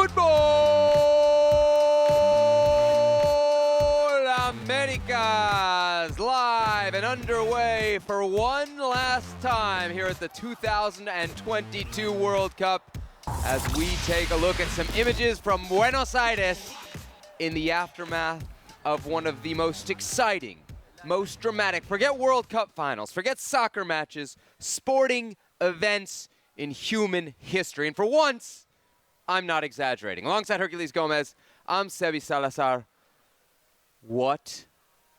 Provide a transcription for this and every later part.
Futbol Americas live and underway for one last time here at the 2022 World Cup as we take a look at some images from Buenos Aires in the aftermath of one of the most exciting, most dramatic, forget World Cup finals, forget soccer matches, sporting events in human history. And for once, I'm not exaggerating. Alongside Herculez Gomez, I'm Sebi Salazar. What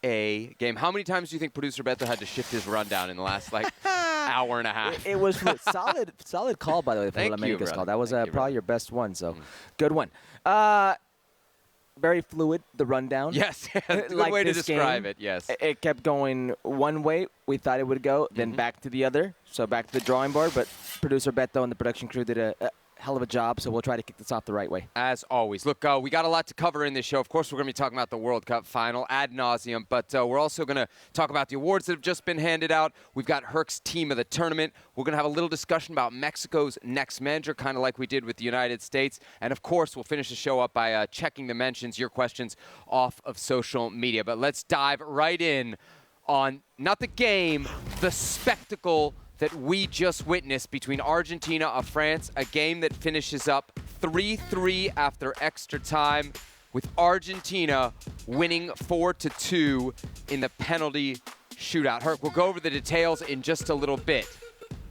a game. How many times do you think producer Beto had to shift his rundown in the last, hour and a half? It was solid call, by the way, for Thank you, America's call. That was Thank you, probably your best one, so good one. Very fluid, the rundown. Yes, good Like way to this describe game, it, yes. It kept going one way, we thought it would go, then back to the other, so back to the drawing board, but producer Beto and the production crew did a hell of a job, so we'll try to kick this off the right way. As always. Look, we got a lot to cover in this show. Of course, we're going to be talking about the World Cup final ad nauseum, but we're also going to talk about the awards that have just been handed out. We've got Herc's team of the tournament. We're going to have a little discussion about Mexico's next manager, kind of like we did with the United States. And, of course, we'll finish the show up by checking the mentions, your questions off of social media. But let's dive right in on not the game, the spectacle that we just witnessed between Argentina and France, a game that finishes up 3-3 after extra time, with Argentina winning 4-2 in the penalty shootout. Herc, we'll go over the details in just a little bit,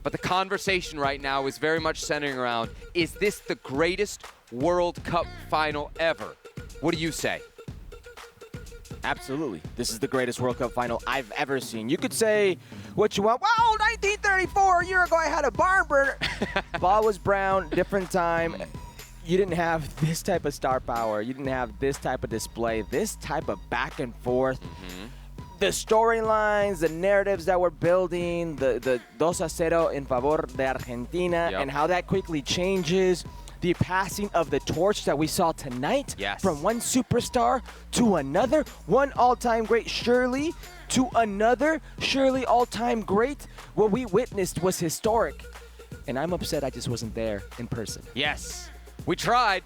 but the conversation right now is very much centering around, is this the greatest World Cup final ever? What do you say? Absolutely. This is the greatest World Cup final I've ever seen. You could say what you want. Wow, 1934, a year ago I had a barn burner. Ball was brown, different time. You didn't have this type of star power. You didn't have this type of display, this type of back and forth. The storylines, the narratives that we're building, the 2-0 in favor de Argentina, and how that quickly changes. The passing of the torch that we saw tonight, from one superstar to another, one all-time great Shirley to another Shirley all-time great. What we witnessed was historic, and I'm upset I just wasn't there in person. Yes, we tried.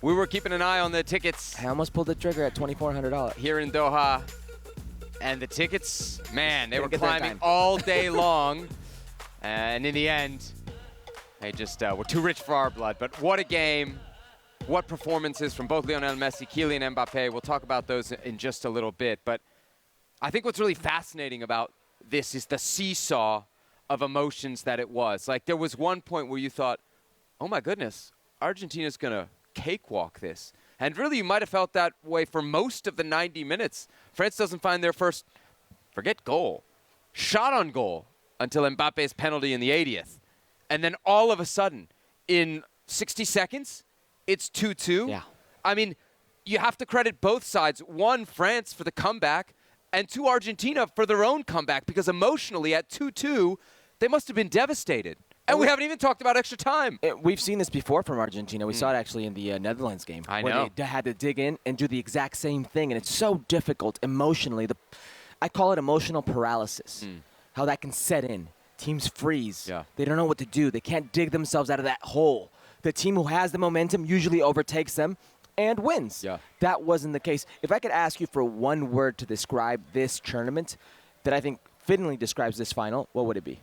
We were keeping an eye on the tickets. I almost pulled the trigger at $2,400 here in Doha, and the tickets, man, they were climbing all day long, and in the end, they just were too rich for our blood. But what a game. What performances from both Lionel Messi, Kylian Mbappe. We'll talk about those in just a little bit. But I think what's really fascinating about this is the seesaw of emotions that it was. Like, there was one point where you thought, oh, my goodness, Argentina's going to cakewalk this. And really, you might have felt that way for most of the 90 minutes. France doesn't find their first, forget goal, shot on goal until Mbappe's penalty in the 80th. And then all of a sudden, in 60 seconds, it's 2-2. Yeah. I mean, you have to credit both sides. One, France for the comeback, and two, Argentina for their own comeback, because emotionally at 2-2, they must have been devastated. And we haven't even talked about extra time. We've seen this before from Argentina. We saw it actually in the Netherlands game. I know. Where they had to dig in and do the exact same thing. And it's so difficult emotionally. I call it emotional paralysis, how that can set in. Teams freeze. Yeah. They don't know what to do. They can't dig themselves out of that hole. The team who has the momentum usually overtakes them and wins. Yeah. That wasn't the case. If I could ask you for one word to describe this tournament that I think fittingly describes this final, what would it be?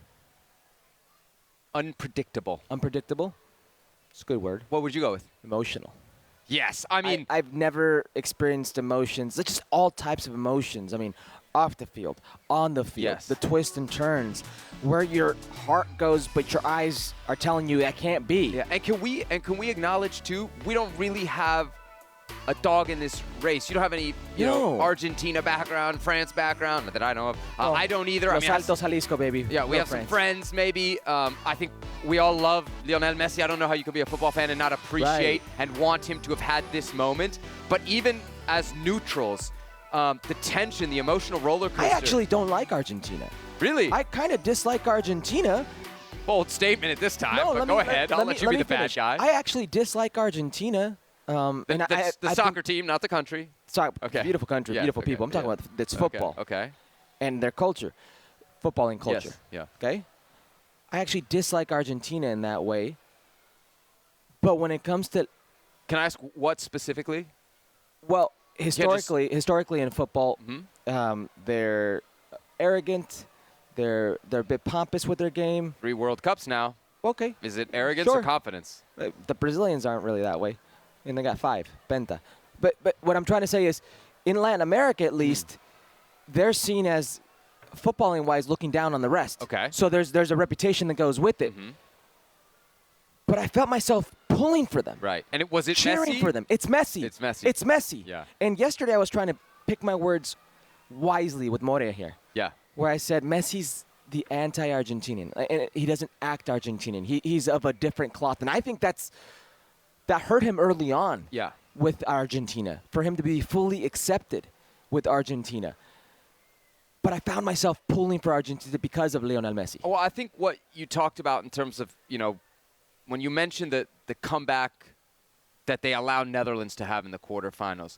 Unpredictable. Unpredictable? It's a good word. What would you go with? Emotional. Yes, I mean, I've never experienced emotions. It's just all types of emotions. I mean, off the field, on the field, the twists and turns, where your heart goes, but your eyes are telling you that can't be. Yeah, and can we acknowledge too? We don't really have a dog in this race. You don't have any, you know, Argentina background, France background that I know of. I don't either. Los Altos, Jalisco, baby. Yeah, we have some friends, maybe. I think we all love Lionel Messi. I don't know how you could be a football fan and not appreciate and want him to have had this moment. But even as neutrals, the tension, the emotional roller coaster. I actually don't like Argentina. Really? I kind of dislike Argentina. Bold statement at this time, but go ahead. I'll let you be the bad guy. I actually dislike Argentina. The soccer team, not the country. Beautiful country, beautiful people. I'm talking about it's football. Okay. And their culture. Footballing culture. Yes. Yeah. Okay? I actually dislike Argentina in that way. But when it comes to Can I ask what specifically? Well, historically in football, they're arrogant. They're a bit pompous with their game. 3 World Cups now. Okay. Is it arrogance Sure. or confidence? The Brazilians aren't really that way, and they got 5, penta. But what I'm trying to say is, in Latin America at least, they're seen as footballing-wise looking down on the rest. Okay. So there's a reputation that goes with it. But I felt myself pulling for them. Right. And was it cheering Messi? for them. It's Messi. It's Messi. It's Messi. Yeah. And yesterday I was trying to pick my words wisely with Morea here, Yeah. where I said Messi's the anti-Argentinian. And he doesn't act Argentinian. He's of a different cloth. And I think that hurt him early on with Argentina, for him to be fully accepted with Argentina. But I found myself pulling for Argentina because of Lionel Messi. Well, I think what you talked about in terms of, when you mentioned the comeback that they allow Netherlands to have in the quarterfinals,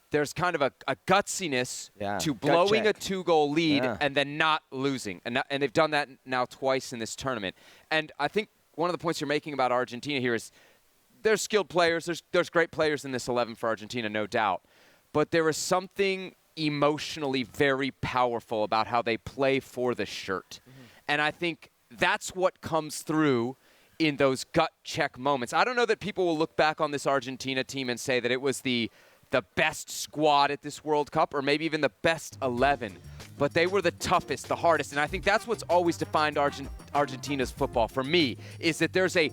there's kind of a gutsiness to blowing a 2-goal lead and then not losing. And they've done that now twice in this tournament. And I think one of the points you're making about Argentina here is there's skilled players. There's great players in this 11 for Argentina, no doubt. But there is something emotionally very powerful about how they play for the shirt. And I think that's what comes through in those gut check moments. I don't know that people will look back on this Argentina team and say that it was the best squad at this World Cup or maybe even the best 11, but they were the toughest, the hardest. And I think that's what's always defined Argentina's football for me, is that there's a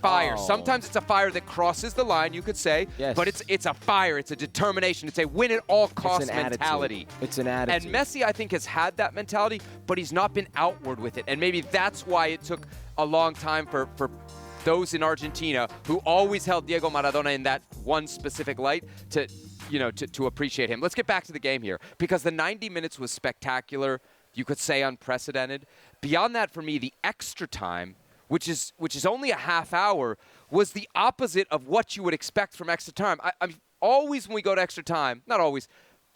fire. Sometimes it's a fire that crosses the line, you could say, but it's a fire, it's a determination, it's a win-at-all-cost mentality. It's an attitude. And Messi, I think, has had that mentality, but he's not been outward with it. And maybe that's why it took a long time for those in Argentina who always held Diego Maradona in that one specific light to appreciate him. Let's get back to the game here, because the 90 minutes was spectacular. You could say unprecedented. Beyond that, for me, the extra time, which is only a half hour, was the opposite of what you would expect from extra time. I mean, always when we go to extra time, not always,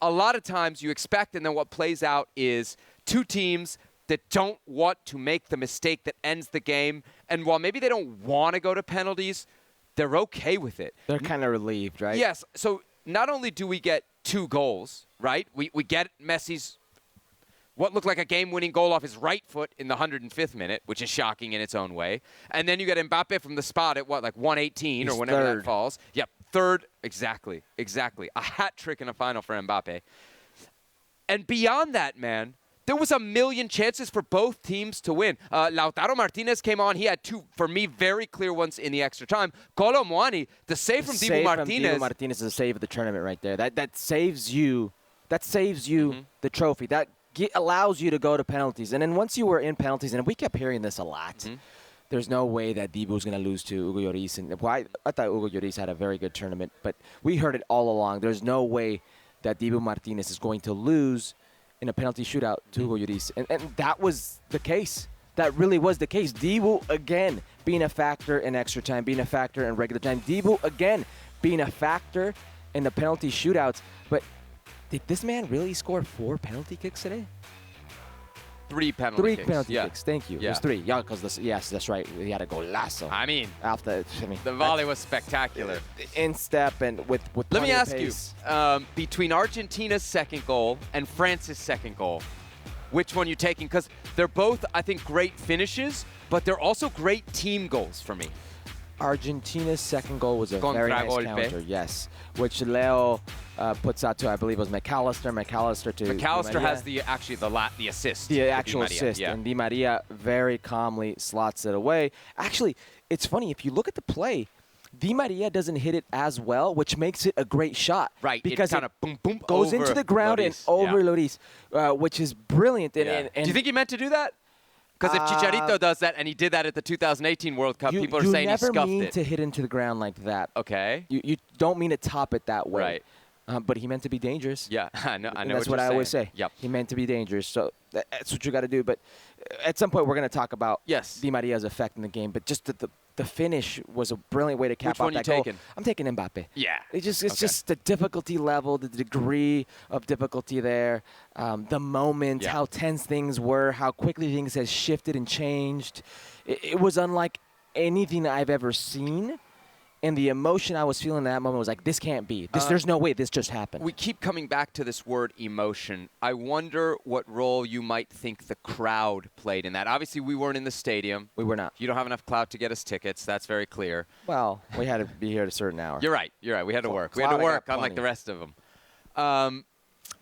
a lot of times you expect, and then what plays out is two teams that don't want to make the mistake that ends the game. And while maybe they don't want to go to penalties, they're okay with it. They're kind of relieved, right? Yes. So not only do we get 2 goals, right? We get Messi's what looked like a game-winning goal off his right foot in the 105th minute, which is shocking in its own way. And then you get Mbappe from the spot at, 118 or whenever that falls. Yep, third. Exactly. A hat trick in a final for Mbappe. And beyond that, man, there was a million chances for both teams to win. Lautaro Martinez came on. He had 2, for me, very clear ones in the extra time. Kolo Muani, the save from Dibu Martinez. Dibu Martinez is a save of the tournament right there. That saves you. That saves you the trophy. That allows you to go to penalties. And then once you were in penalties, and we kept hearing this a lot, there's no way that Dibu was going to lose to Hugo Lloris. And I thought Hugo Lloris had a very good tournament, but we heard it all along. There's no way that Dibu Martinez is going to lose in a penalty shootout to Hugo Lloris. And that was the case. That really was the case. Dibu, again, being a factor in extra time, being a factor in regular time. Dibu, again, being a factor in the penalty shootouts. But did this man really score 4 penalty kicks today? 3 penalty kicks. 3 penalty kicks. Thank you. Yeah. It was 3. Yeah, because yes, that's right. He had a golazo. I mean, the volley was spectacular. In step and with Let me ask pace. you, between Argentina's second goal and France's second goal, which one you taking? Because they're both, I think, great finishes, but they're also great team goals for me. Argentina's second goal was a very nice counter, yes, which Leo puts out to, I believe it was McAllister. McAllister has the assist. The actual assist, yeah. and Di Maria very calmly slots it away. Actually, it's funny, if you look at the play, Di Maria doesn't hit it as well, which makes it a great shot. Right, because it kind of boom, boom, goes into the ground Lloris. and over Lloris, which is brilliant. And do you think he meant to do that? Because if Chicharito does that, and he did that at the 2018 World Cup, people are saying he scuffed it. You never mean to hit into the ground like that. Okay. You don't mean to top it that way. Right. But he meant to be dangerous. Yeah, I know. And that's what I always say. Yep. He meant to be dangerous. So that's what you got to do. But at some point, we're going to talk about Di Maria's effect in the game. But just the finish was a brilliant way to cap off that goal. Which one you taking? I'm taking Mbappe. Yeah. It's just the difficulty level, the degree of difficulty there, the moment, how tense things were, how quickly things has shifted and changed. It was unlike anything I've ever seen And the emotion I was feeling in that moment was like, this can't be. There's no way this just happened. We keep coming back to this word emotion. I wonder what role you might think the crowd played in that. Obviously, we weren't in the stadium. We were not. You don't have enough clout to get us tickets. That's very clear. Well, we had to be here at a certain hour. You're right. You're right. We had to work. We had to work, unlike the rest of them.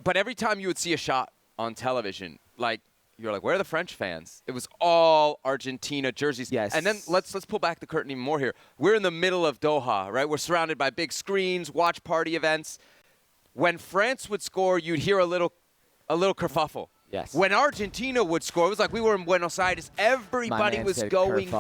But every time you would see a shot on television, like, you're like, where are the French fans? It was all Argentina jerseys. Yes. And then let's pull back the curtain even more here. We're in the middle of Doha, right? We're surrounded by big screens, watch party events. When France would score, you'd hear a little kerfuffle. Yes. When Argentina would score, it was like we were in Buenos Aires. Everybody was going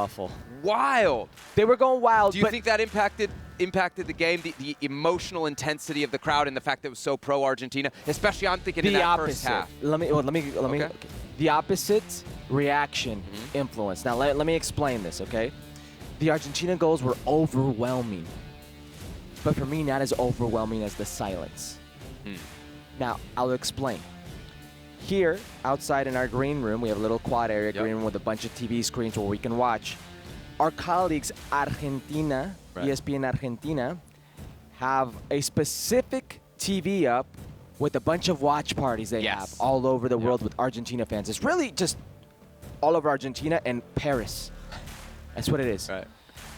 wild. They were going wild. Do you think that impacted the game, the emotional intensity of the crowd and the fact that it was so pro-Argentina? Especially, I'm thinking in that first half. Let me. Okay. The opposite reaction influence. Now, let me explain this, okay? The Argentina goals were overwhelming. But for me, not as overwhelming as the silence. Now, I'll explain. Here, outside in our green room, we have a little quad area green room with a bunch of TV screens where we can watch. Our colleagues, Argentina, ESPN Argentina, have a specific TV up with a bunch of watch parties they have all over the world with Argentina fans. It's really just all over Argentina and Paris. That's what it is. Right.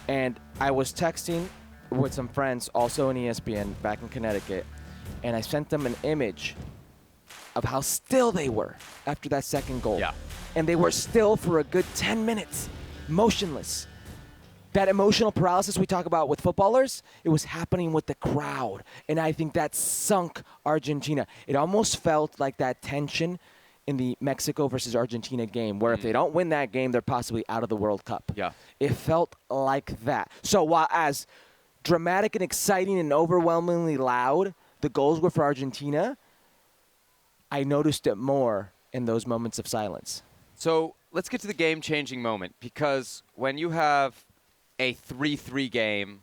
And I was texting with some friends also in ESPN back in Connecticut, and I sent them an image of how still they were after that second goal. Yeah. And they were still for a good 10 minutes, motionless. That emotional paralysis we talk about with footballers, it was happening with the crowd. And I think that sunk Argentina. It almost felt like that tension in the Mexico versus Argentina game, where if they don't win that game, they're possibly out of the World Cup. Yeah. It felt like that. So while as dramatic and exciting and overwhelmingly loud the goals were for Argentina, I noticed it more in those moments of silence. So let's get to the game-changing moment, because when you have a 3-3 game,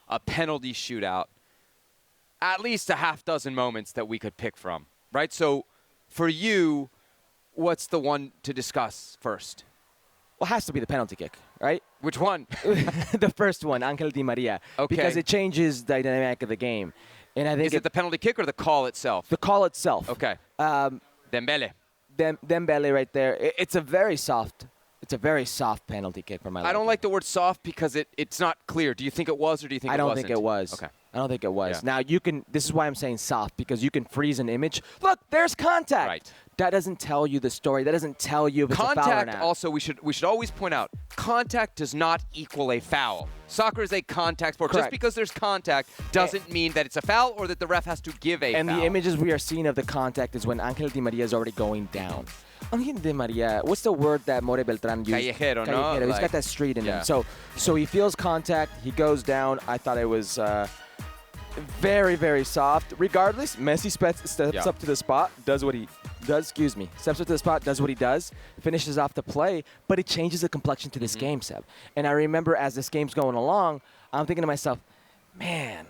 a penalty shootout, at least a half dozen moments that we could pick from, right? So for you, what's the one to discuss first? Well, it has to be the penalty kick, right? Which one? The first one, Angel Di Maria. Okay. Because it changes the dynamic of the game. And I think Is it the penalty kick or the call itself? the call itself. Okay. Dembele. Dembele right there. It's a very soft penalty kick for my liking. I don't like the word soft because it's not clear. Do you think it was or do you think I it don't wasn't? think it was. Okay. I don't think it was. Yeah. Now, this is why I'm saying soft, because you can freeze an image. Look, there's contact. Right. That doesn't tell you the story. That doesn't tell you if it's a foul or Contact not. also, we should always point out, contact does not equal a foul. Soccer is a contact sport. Correct. Just because there's contact doesn't mean that it's a foul or that the ref has to give a And foul. the images we are seeing of the contact is when Angel Di Maria is already going down. Angel Di Maria, what's the word that More Beltran used? Callejero, no? Callejero. He's Like- got that street in Yeah. him. So he feels contact. He goes down. I thought it was very, very soft. Regardless, Messi steps up to the spot, does what he does. Steps up to the spot, does what he does, finishes off the play, but it changes the complexion to this game, Seb. And I remember as this game's going along, I'm thinking to myself, man,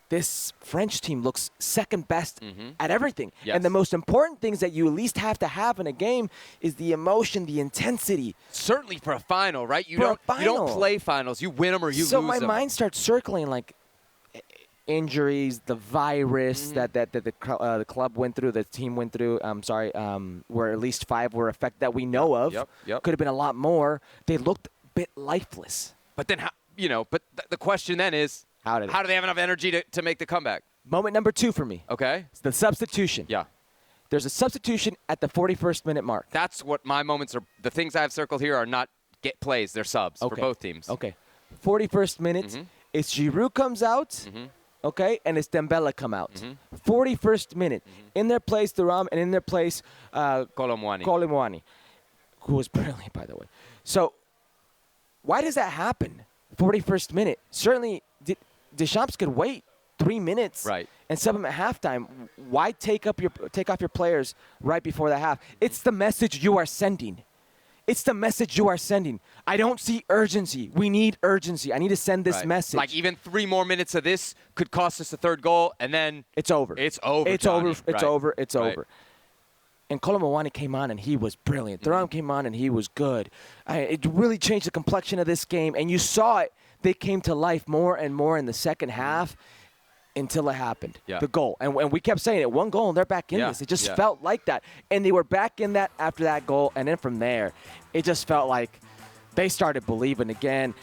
this French team looks second best at everything. Yes. And the most important things that you at least have to have in a game is the emotion, the intensity. Certainly for a final, right? You For a don't final. play finals. You win them or you lose So them. my mind starts circling like injuries, the virus that the club went through, the team went through. Where at least 5 were affected that we know of. Yep. Could have been a lot more. They looked a bit lifeless. But then, the question then is, How do they have enough energy to make the comeback? Moment number 2 for me. Okay. It's the substitution. Yeah. There's a substitution at the 41st minute mark. That's what my moments are. The things I have circled here are not get plays. They're subs for both teams. Okay. 41st minute. It's Giroud comes out. Okay, and it's Dembele come out. 41st minute. In their place, Thuram, and in their place, Colomwani, who was brilliant, by the way. So, why does that happen? 41st minute. Certainly, Deschamps could wait 3 minutes and sub him at halftime. Why take off your players right before the half? It's the message you are sending. It's the message you are sending. I don't see urgency. We need urgency. I need to send this message. Like even 3 more minutes of this could cost us a third goal, and then it's over. It's over. It's Johnny. over. It's over. It's over. And Kolo Muani came on, and he was brilliant. Thuram came on, and he was good. It really changed the complexion of this game, and you saw it. They came to life more and more in the second half until it happened, the goal. And we kept saying it, one goal, and they're back in this. It just felt like that. And they were back in that after that goal, and then from there, it just felt like they started believing again.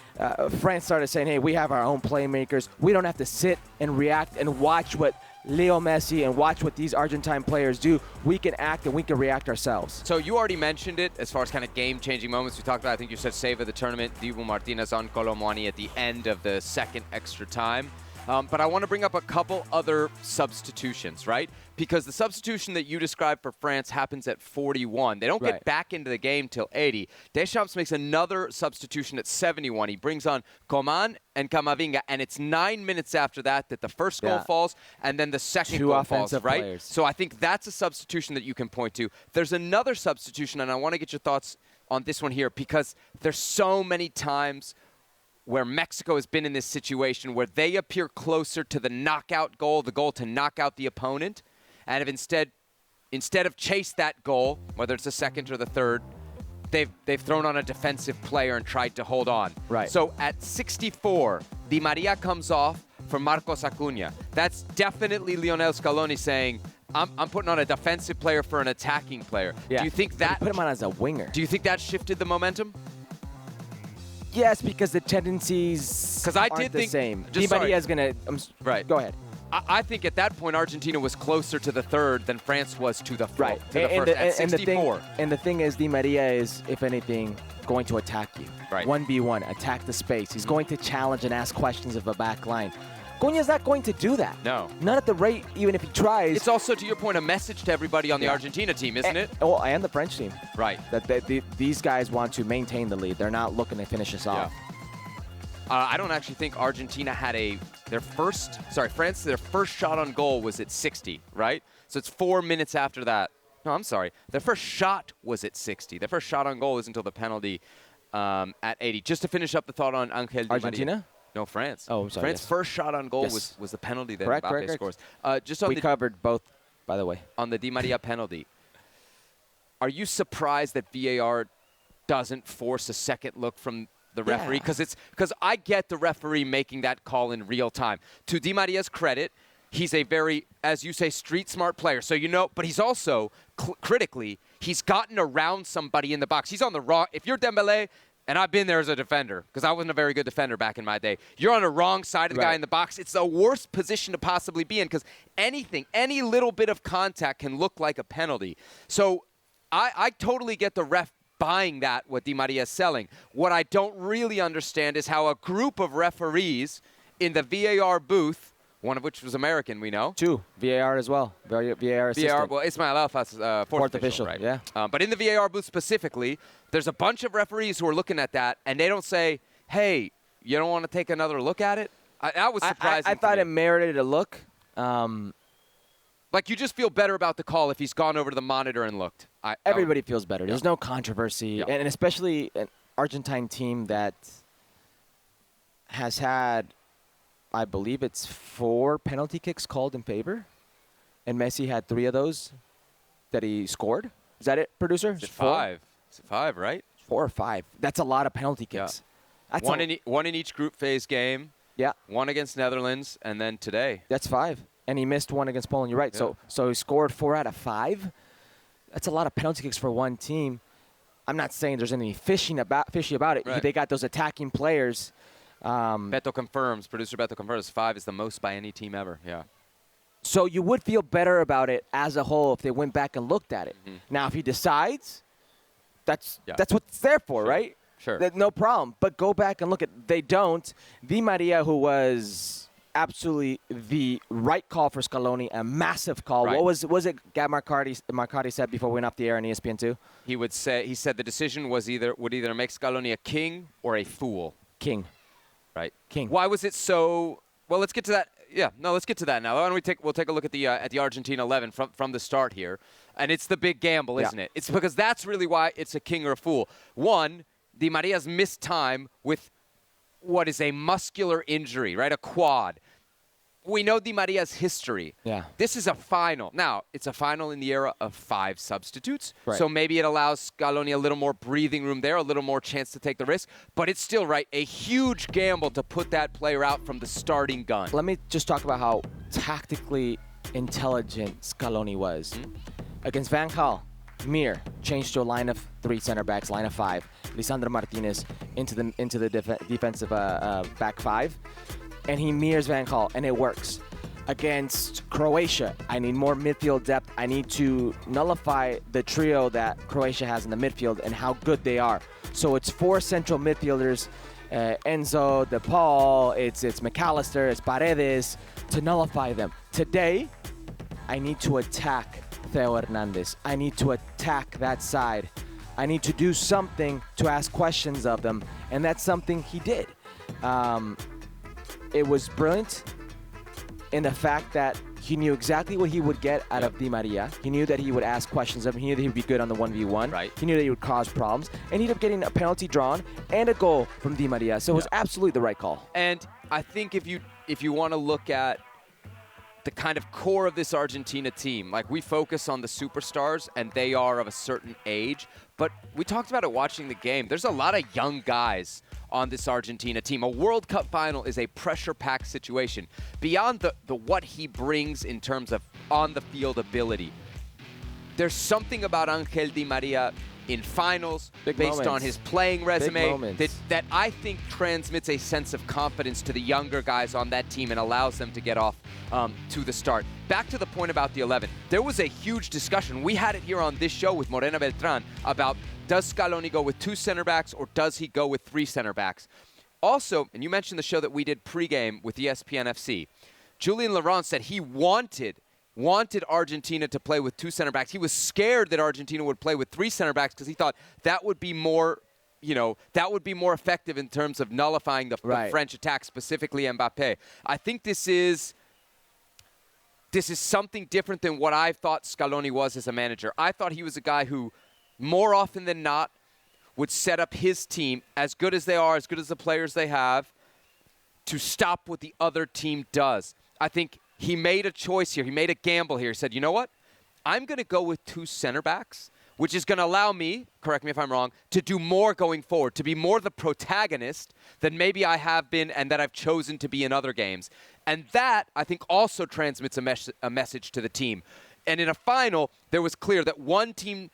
France started saying, hey, we have our own playmakers. We don't have to sit and react and watch what Leo Messi and watch what these Argentine players do. We can act and we can react ourselves. So you already mentioned it as far as kind of game-changing moments. We talked about, I think you said save of the tournament, Dibu Martinez on Kolo Muani at the end of the second extra time. But I want to bring up a couple other substitutions, right? Because the substitution that you described for France happens at 41. They don't get back into the game till 80. Deschamps makes another substitution at 71. He brings on Coman and Camavinga, and it's 9 minutes after that the first goal falls, and then the second goal falls, right? Players. So I think that's a substitution that you can point to. There's another substitution, and I want to get your thoughts on this one here, because there's so many times where Mexico has been in this situation where they appear closer to the knockout goal, the goal to knock out the opponent, and have instead of chase that goal, whether it's the second or the third, they've thrown on a defensive player and tried to hold on. Right. So at 64, Di Maria comes off for Marcos Acuna. That's definitely Lionel Scaloni saying, I'm putting on a defensive player for an attacking player. Yeah. Do you think that put him on as a winger? Do you think that shifted the momentum? Yes, because the tendencies aren't the same. Di Maria is going to right. Go ahead. I think at that point Argentina was closer to the third than France was to the fourth. Right. To the first, at 64. The thing is, Di Maria is, if anything, going to attack you. Right. 1v1, attack the space. He's going to challenge and ask questions of the back line. Cunha's not going to do that. No. Not at the rate, even if he tries. It's also, to your point, a message to everybody on the Argentina team, isn't it? Oh, and the French team. Right. That these guys want to maintain the lead. They're not looking to finish us off. I don't actually think Argentina had France, their first shot on goal was at 60, right? So it's 4 minutes after that. No, I'm sorry. Their first shot was at 60. Their first shot on goal is until the penalty at 80. Just to finish up the thought on Angel Di Maria. Argentina? No, France. Oh, I'm sorry. France's first shot on goal was the penalty that Mbappe scores. Just on we covered both, by the way. On the Di Maria penalty. Are you surprised that VAR doesn't force a second look from the referee? Because I get the referee making that call in real time. To Di Maria's credit, he's a very, as you say, street smart player. So but he's also critically, he's gotten around somebody in the box. He's on the wrong. If you're Dembélé, and I've been there as a defender, because I wasn't a very good defender back in my day. You're on the wrong side of the guy in the box. It's the worst position to possibly be in, because any little bit of contact can look like a penalty. So I totally get the ref buying that, what Di Maria is selling. What I don't really understand is how a group of referees in the VAR booth, one of which was American, we know. Two, VAR as well. VAR assistant. Well, Ismail Alfa's fourth official, right? Yeah. But in the VAR booth specifically, there's a bunch of referees who are looking at that, and they don't say, hey, you don't want to take another look at it? That was surprising. I thought it merited a look. Like, you just feel better about the call if he's gone over to the monitor and looked. Everybody feels better. There's no controversy. And especially an Argentine team that has had, I believe it's 4 penalty kicks called in favor. And Messi had 3 of those that he scored. Is that it, producer? It's 5. It's 5, right? 4 or 5. That's a lot of penalty kicks. Yeah. That's one in each group phase game. Yeah. 1 against Netherlands, and then today. That's 5. And he missed 1 against Poland. You're right. Yeah. So he scored 4 out of 5. That's a lot of penalty kicks for one team. I'm not saying there's any fishy about it. Right. They got those attacking players. Beto confirms. Producer Beto confirms 5 is the most by any team ever. Yeah. So you would feel better about it as a whole if they went back and looked at it. Mm-hmm. Now, if he decides, that's what it's there for, right? Sure. No problem. But go back and look at. They don't. Di Maria, who was absolutely the right call for Scaloni, a massive call. Right. What was it Gab Marcardi said before we went off the air on ESPN2? He said the decision would either make Scaloni a king or a fool. King. Right. King. Why was it so? Well, let's get to that. Yeah, no, let's get to that now. Why don't we'll take a look at the Argentina 11 from the start here, and it's the big gamble, isn't it? It's because that's really why it's a king or a fool. One, Di Maria's missed time with what is a muscular injury, right? A quad. we know Di Maria's history. Yeah. This is a final. Now, it's a final in the era of 5 substitutes. Right. So maybe it allows Scaloni a little more breathing room there, a little more chance to take the risk. But it's still, right, a huge gamble to put that player out from the starting gun. Let me just talk about how tactically intelligent Scaloni was. Against Van Gaal, Mir changed to a line of 3 center backs, line of 5. Lisandro Martinez into the defensive back 5. And he mirrors Van Gaal, and it works. Against Croatia, I need more midfield depth. I need to nullify the trio that Croatia has in the midfield and how good they are. So it's 4 central midfielders, Enzo, De Paul, it's McAllister, it's Paredes, to nullify them. Today, I need to attack Theo Hernandez. I need to attack that side. I need to do something to ask questions of them, and that's something he did. It was brilliant in the fact that he knew exactly what he would get out of Di Maria. He knew that he would ask questions of him. He knew that he would be good on the 1v1. Right. He knew that he would cause problems. And he ended up getting a penalty drawn and a goal from Di Maria. So it was absolutely the right call. And I think if you want to look at the kind of core of this Argentina team, like we focus on the superstars and they are of a certain age, but we talked about it watching the game. There's a lot of young guys on this Argentina team. A World Cup final is a pressure-packed situation. Beyond the what he brings in terms of on-the-field ability, there's something about Angel Di Maria in finals, based on his playing resume, that I think transmits a sense of confidence to the younger guys on that team and allows them to get off to the start. Back to the point about the 11. There was a huge discussion. We had it here on this show with Morena Beltran about, does Scaloni go with 2 center backs or does he go with 3 center backs? Also, and you mentioned the show that we did pregame with ESPN FC, Julian Laurent said he wanted Argentina to play with 2 center backs. He was scared that Argentina would play with 3 center backs because he thought that would be more, that would be more effective in terms of nullifying the French attack, specifically Mbappe. I think this is something different than what I thought Scaloni was as a manager. I thought he was a guy who, more often than not, would set up his team, as good as they are, as good as the players they have, to stop what the other team does. I think he made a choice here. He made a gamble here. He said, you know what? I'm going to go with 2 center backs, which is going to allow me, correct me if I'm wrong, to do more going forward, to be more the protagonist than maybe I have been and that I've chosen to be in other games. And that, I think, also transmits a message to the team. And in a final, there was clear that one team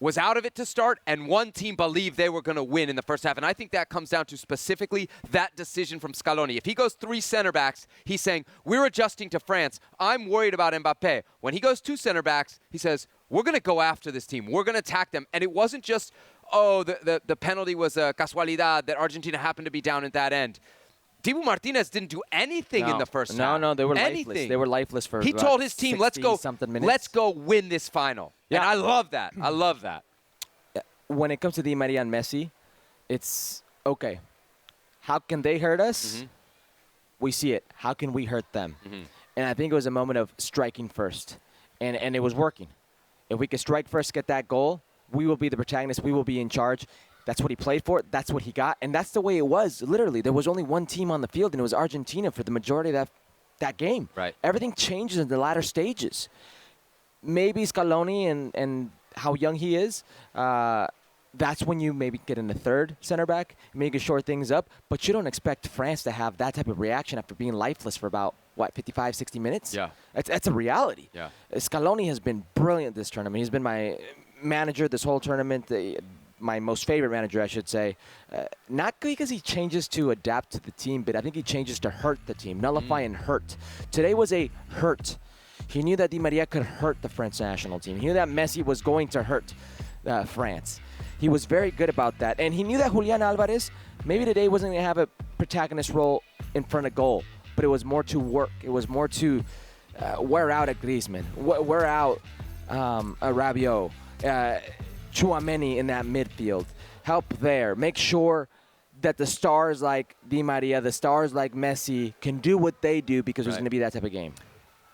was out of it to start, and one team believed they were going to win in the first half. And I think that comes down to specifically that decision from Scaloni. If he goes 3 center backs, he's saying, we're adjusting to France. I'm worried about Mbappe. When he goes 2 center backs, he says, we're going to go after this team. We're going to attack them. And it wasn't just, the penalty was a casualidad, that Argentina happened to be down at that end. Dibu Martinez didn't do anything in the first half. No, they were lifeless. They were lifeless for He told his team, let's go win this final. Yeah. And I love that. I love that. When it comes to Di Maria and Messi, it's, okay, how can they hurt us? Mm-hmm. We see it. How can we hurt them? Mm-hmm. And I think it was a moment of striking first. And it was working. If we could strike first, get that goal, we will be the protagonist. We will be in charge. That's what he played for. That's what he got. And that's the way it was. Literally, there was only one team on the field, and it was Argentina for the majority of that game. Right. Everything changes in the latter stages. Maybe Scaloni and how young he is, that's when you maybe get in a 3rd center back, maybe you shore things up. But you don't expect France to have that type of reaction after being lifeless for about, 55, 60 minutes? Yeah. That's a reality. Yeah. Scaloni has been brilliant this tournament. He's been my manager this whole tournament. My most favorite manager, I should say. Not because he changes to adapt to the team, but I think he changes to hurt the team, nullify and hurt. Today was a hurt. He knew that Di Maria could hurt the French national team. He knew that Messi was going to hurt France. He was very good about that. And he knew that Julian Alvarez maybe today wasn't going to have a protagonist role in front of goal, but it was more to work. It was more to wear out a Griezmann, wear out a Rabiot, Tchouaméni in that midfield. Help there. Make sure that the stars like Di Maria, the stars like Messi can do what they do, because it was going to be that type of game.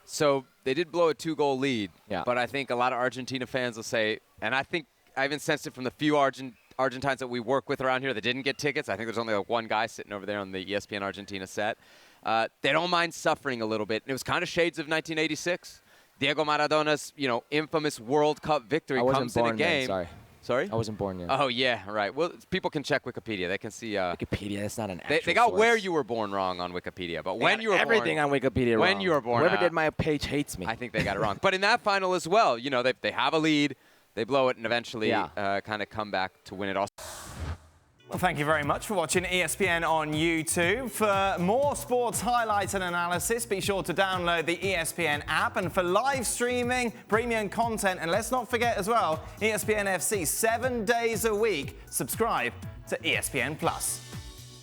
So they did blow a 2-goal lead, yeah. But I think a lot of Argentina fans will say, and I think I even sensed it from the few Argentines that we work with around here that didn't get tickets. I think there's only one guy sitting over there on the ESPN Argentina set. they don't mind suffering a little bit. And it was kind of shades of 1986. Diego Maradona's, infamous World Cup victory comes in a game. Sorry? I wasn't born yet. Oh, yeah, right. Well, people can check Wikipedia. They can see. Wikipedia, that's not an actual They got source. where you were born wrong on Wikipedia, but when you were everything born. on Wikipedia When wrong. you were born. Whoever did my page hates me. I think they got it wrong. But in that final as well, they have a lead, they blow it, and eventually kind of come back to win it all. Well, thank you very much for watching ESPN on YouTube. For more sports highlights and analysis, be sure to download the ESPN app. And for live streaming, premium content, and let's not forget as well, ESPN FC 7 days a week. Subscribe to ESPN Plus.